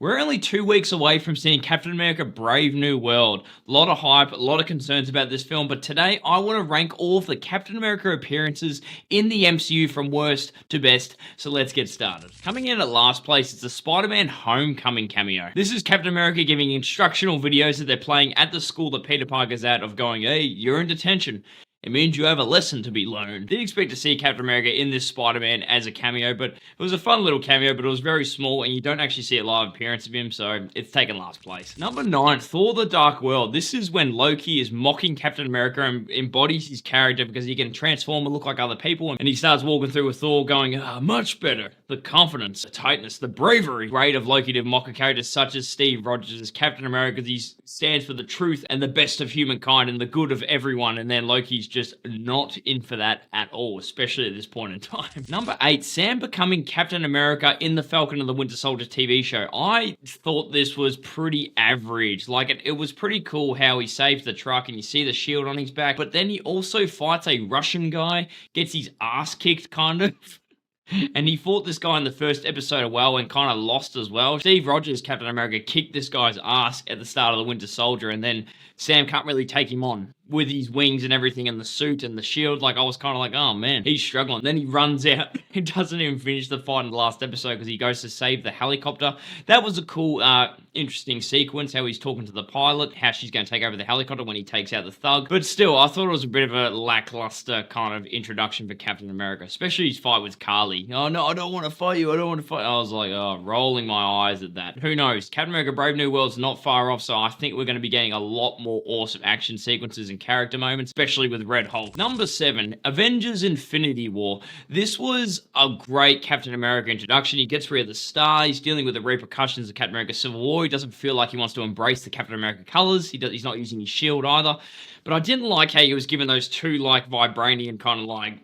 We're only 2 weeks away from seeing Captain America Brave New World. A lot of hype, a lot of concerns about this film, but today I want to rank all of the Captain America appearances in the MCU from worst to best, so let's get started. Coming in at last place is the Spider-Man Homecoming cameo. This is Captain America giving instructional videos that they're playing at the school that Peter Parker's at of going, hey, you're in detention. It means you have a lesson to be learned. Didn't expect to see Captain America in this Spider-Man as a cameo, but it was a fun little cameo, but it was very small, and you don't actually see a live appearance of him, so it's taken last place. Number 9, Thor the Dark World. This is when Loki is mocking Captain America and embodies his character because he can transform and look like other people, and he starts walking through with Thor going, much better. The confidence, the tightness, the bravery. Great of Loki to mock a character such as Steve Rogers as Captain America because he stands for the truth and the best of humankind and the good of everyone, and then Loki's just not in for that at all, especially at this point in time. Number 8, Sam becoming Captain America in the Falcon and the Winter Soldier TV show. I thought this was pretty average. Like, it was pretty cool how he saves the truck and you see the shield on his back, but then he also fights a Russian guy, gets his ass kicked kind of. And he fought this guy in the first episode as well and kind of lost as well. Steve Rogers, Captain America, kicked this guy's ass at the start of the Winter Soldier, and then Sam can't really take him on with his wings and everything and the suit and the shield. Like, I was kind of like, oh man, he's struggling. Then he runs out. He doesn't even finish the fight in the last episode because he goes to save the helicopter. That was a cool, interesting sequence, how he's talking to the pilot, how she's going to take over the helicopter when he takes out the thug. But still, I thought it was a bit of a lackluster kind of introduction for Captain America, especially his fight with Carly. Oh no, I don't want to fight you. I don't want to fight. I was like, oh, rolling my eyes at that. Who knows? Captain America Brave New World's not far off, so I think we're going to be getting a lot more awesome action sequences and character moments, especially with Red Hulk. Number 7, Avengers Infinity War. This was a great Captain America introduction. He gets rid of the star. He's dealing with the repercussions of Captain America Civil War. He doesn't feel like he wants to embrace the Captain America colors. He's not using his shield either. But I didn't like how he was given those two like vibranium kind of like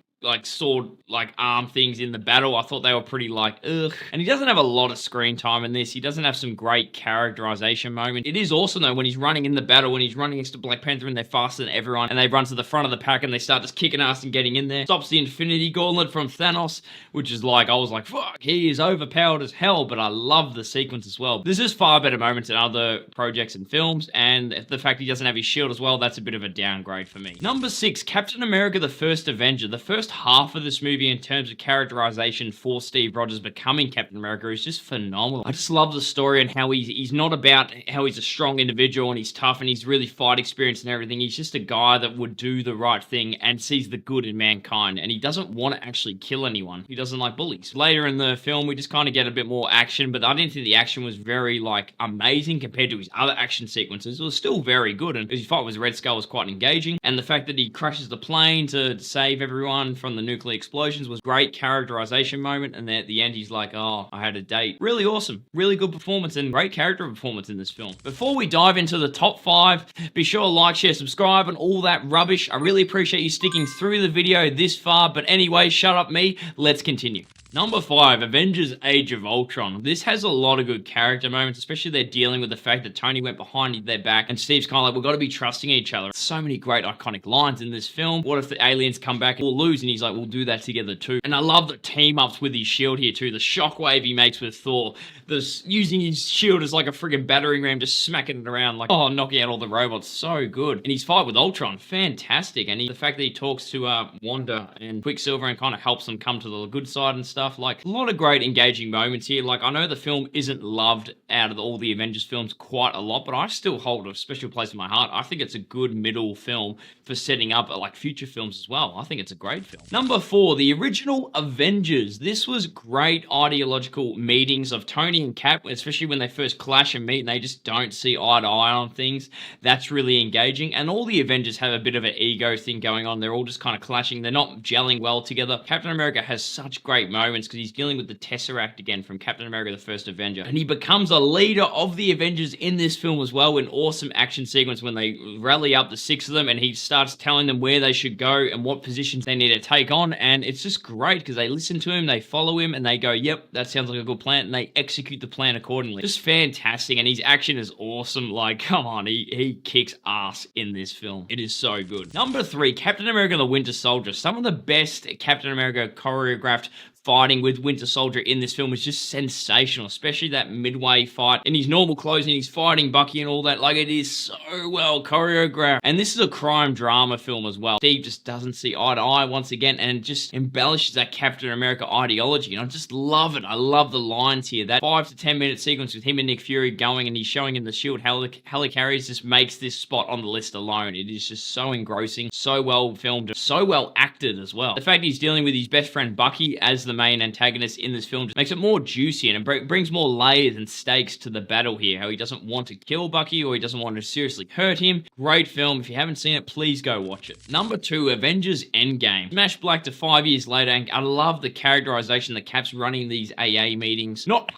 sword, like arm things in the battle. I thought they were pretty like, ugh. And he doesn't have a lot of screen time in this. He doesn't have some great characterization moments. It is awesome though when he's running in the battle, when he's running next to Black Panther and they're faster than everyone and they run to the front of the pack and they start just kicking ass and getting in there. Stops the Infinity Gauntlet from Thanos, which is like, I was like, fuck, he is overpowered as hell, but I love the sequence as well. This is far better moments in other projects and films, and the fact he doesn't have his shield as well, that's a bit of a downgrade for me. Number 6, Captain America the First Avenger. The first half of this movie in terms of characterization for Steve Rogers becoming Captain America is just phenomenal. I just love the story and how he's not about how he's a strong individual and he's tough and he's really fight experienced and everything. He's just a guy that would do the right thing and sees the good in mankind, and he doesn't want to actually kill anyone. He doesn't like bullies. Later in the film, we just kind of get a bit more action, but I didn't think the action was very like amazing compared to his other action sequences. It was still very good, and his fight with Red Skull was quite engaging, and the fact that he crashes the plane to save everyone from the nuclear explosions was great characterization moment, and then at the end he's like, oh, I had a date. Really awesome, really good performance and great character performance in this film. Before we dive into the top 5, be sure to like, share, subscribe and all that rubbish. I really appreciate you sticking through the video this far, but anyway, shut up me, let's continue. Number 5, Avengers Age of Ultron. This has a lot of good character moments, especially they're dealing with the fact that Tony went behind their back and Steve's kind of like, we've got to be trusting each other. So many great iconic lines in this film. What if the aliens come back and we'll lose? And he's like, we'll do that together too. And I love the team ups with his shield here too. The shockwave he makes with Thor. Using his shield as like a friggin' battering ram, just smacking it around like, oh, knocking out all the robots. So good. And his fight with Ultron, fantastic. And the fact that he talks to Wanda and Quicksilver and kind of helps them come to the good side and stuff. Like, a lot of great engaging moments here. Like, I know the film isn't loved out of all the Avengers films quite a lot, but I still hold a special place in my heart. I think it's a good middle film for setting up like future films as well. I think it's a great film. Number 4, the original Avengers. This was great ideological meetings of Tony and Cap, especially when they first clash and meet and they just don't see eye to eye on things. That's really engaging. And all the Avengers have a bit of an ego thing going on. They're all just kind of clashing. They're not gelling well together. Captain America has such great moments because he's dealing with the Tesseract again from Captain America the First Avenger. And he becomes a leader of the Avengers in this film as well, in awesome action sequence when they rally up the 6 of them and he starts telling them where they should go and what positions they need to take on. And it's just great because they listen to him, they follow him, and they go, yep, that sounds like a good plan, and they execute the plan accordingly. Just fantastic, and his action is awesome. Like, come on, he kicks ass in this film. It is so good. Number 3, Captain America the Winter Soldier. Some of the best Captain America choreographed fighting with Winter Soldier in this film is just sensational, especially that midway fight in his normal clothes and he's fighting Bucky and all that. Like, it is so well choreographed. And this is a crime drama film as well. Steve just doesn't see eye to eye once again and just embellishes that Captain America ideology. And I just love it. I love the lines here. That 5 to 10 minute sequence with him and Nick Fury going and he's showing him the shield helicarriers just makes this spot on the list alone. It is just so engrossing, so well filmed, so well acted as well. The fact he's dealing with his best friend Bucky as the main antagonist in this film just makes it more juicy and it brings more layers and stakes to the battle here. How he doesn't want to kill Bucky or he doesn't want to seriously hurt him. Great film. If you haven't seen it, please go watch it. Number 2, Avengers Endgame. Smash back to 5 years later, and I love the characterization that Cap's running these AA meetings. Not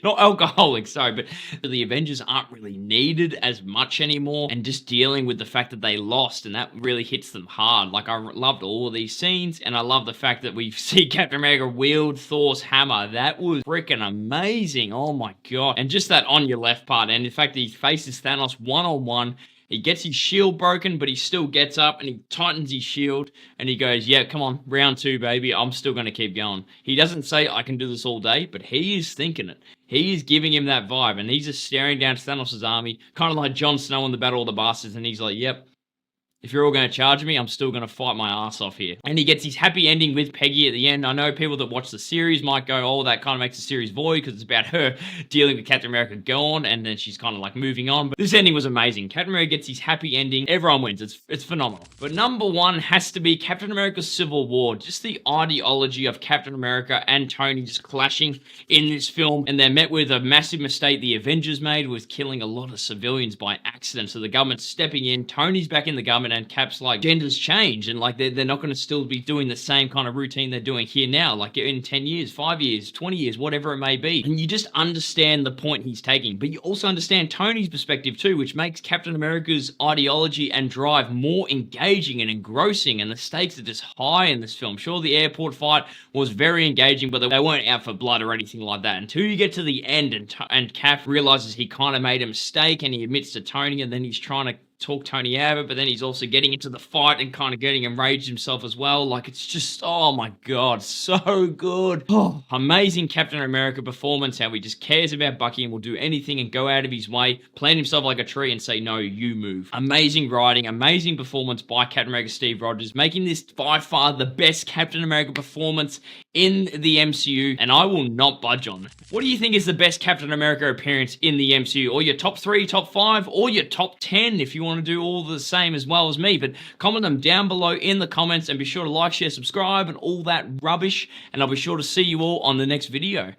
alcoholics, sorry, but the Avengers aren't really needed as much anymore, and just dealing with the fact that they lost, and that really hits them hard. Like, I loved all of these scenes, and I love the fact that we see Captain America wield Thor's hammer. That was freaking amazing. Oh my god. And just that on your left part, and in fact, he faces Thanos one-on-one. He gets his shield broken, but he still gets up and he tightens his shield and he goes, yeah, come on, round 2, baby. I'm still going to keep going. He doesn't say, I can do this all day, but he is thinking it. He is giving him that vibe, and he's just staring down Thanos' army, kind of like Jon Snow in the Battle of the Bastards, and he's like, yep, if you're all going to charge me, I'm still going to fight my ass off here. And he gets his happy ending with Peggy at the end. I know people that watch the series might go, oh, that kind of makes the series void because it's about her dealing with Captain America gone and then she's kind of like moving on. But this ending was amazing. Captain America gets his happy ending. Everyone wins. It's phenomenal. But number 1 has to be Captain America Civil War. Just the ideology of Captain America and Tony just clashing in this film. And they're met with a massive mistake the Avengers made with killing a lot of civilians by accident. So the government's stepping in. Tony's back in the government. And Cap's like, genders change, and like they're not going to still be doing the same kind of routine they're doing here now, like in 10 years, 5 years, 20 years, whatever it may be. And you just understand the point he's taking, but you also understand Tony's perspective too, which makes Captain America's ideology and drive more engaging and engrossing, and the stakes are just high in this film. Sure, the airport fight was very engaging, but they weren't out for blood or anything like that until you get to the end and Cap realizes he kind of made a mistake and he admits to Tony, and then he's trying to talk Tony out of it, but then he's also getting into the fight and kind of getting enraged himself as well. Like, it's just, oh my god, so good. Oh, amazing Captain America performance, how he just cares about Bucky and will do anything and go out of his way, plant himself like a tree and say, no, you move. Amazing writing, amazing performance by Captain America Steve Rogers, making this by far the best Captain America performance in the MCU, and I will not budge on it. What do you think is the best Captain America appearance in the MCU? Or your top 3, top 5, or your top 10 if you want to do all the same as well as me? But comment them down below in the comments, and be sure to like, share, subscribe, and all that rubbish, and I'll be sure to see you all on the next video.